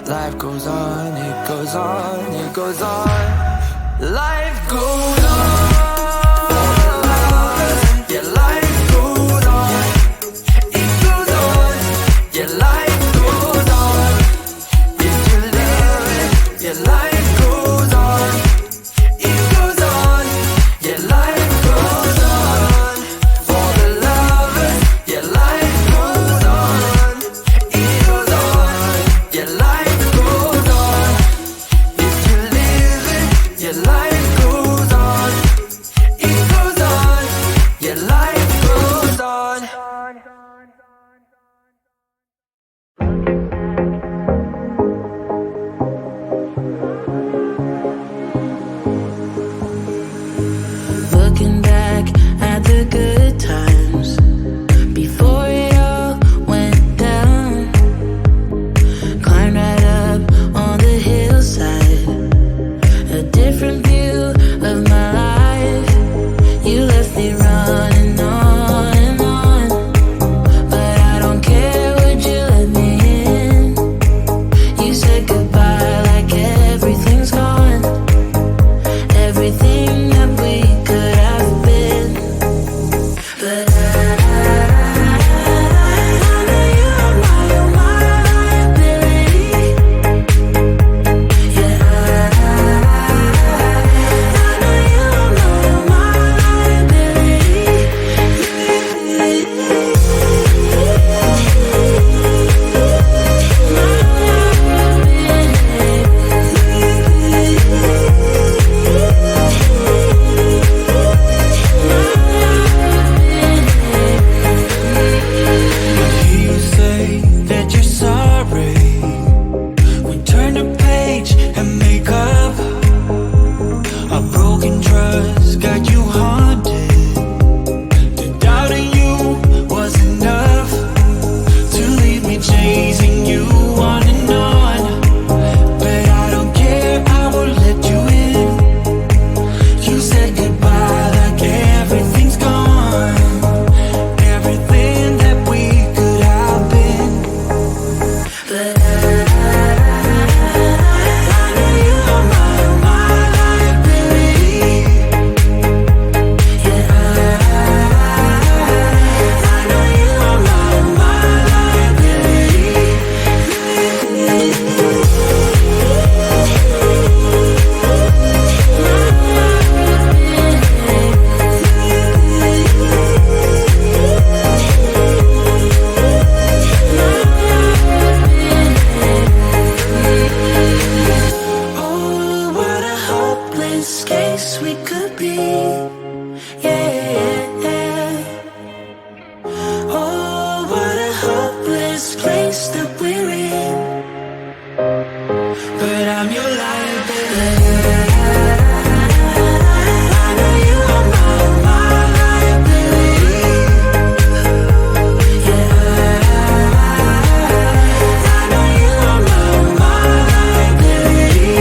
Life goes on, it goes on, it goes on. Life goes on. Yeah, life goes on. It goes on. Yeah, life goes on. If you love it, yeah, life goes on. It goes on. Yeah, life goes on. For the lovers, yeah, life goes on. It goes on. Yeah, life goes on. If you live it, yeah, life goes on. It goes on. Yeah, life goes on. Looking back at the good times before it all went down. Climbed right up on the hillside, a different view of my life. You left me running on and on, but I don't care, would you let me in? You said goodbye like everything's gone, everything that we could have been. But I know you're my liability. Yeah, I know you're my liability. You say that you're sorry. We turn the page and make up. A broken trust got you haunted. The doubt in you was enough to leave me chasing you on and on. But I don't care, I will let you in. You said goodbye like everything's gone, everything that we could have been. But I know you're my liability. Yeah, I know you're my liability. Oh, what a hopeless case we could be. Yeah. Oh, what a hopeless place that we're in. But I'm your liability. I know you are my liability. Yeah, I know you are my liability.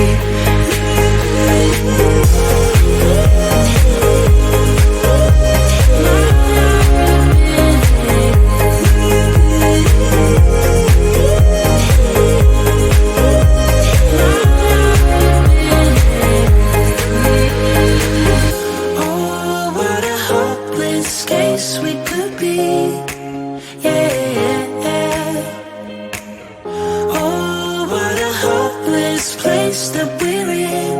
Oh, what a hopeless case we could be. Yeah. Oh, what a hopeless place that we're in.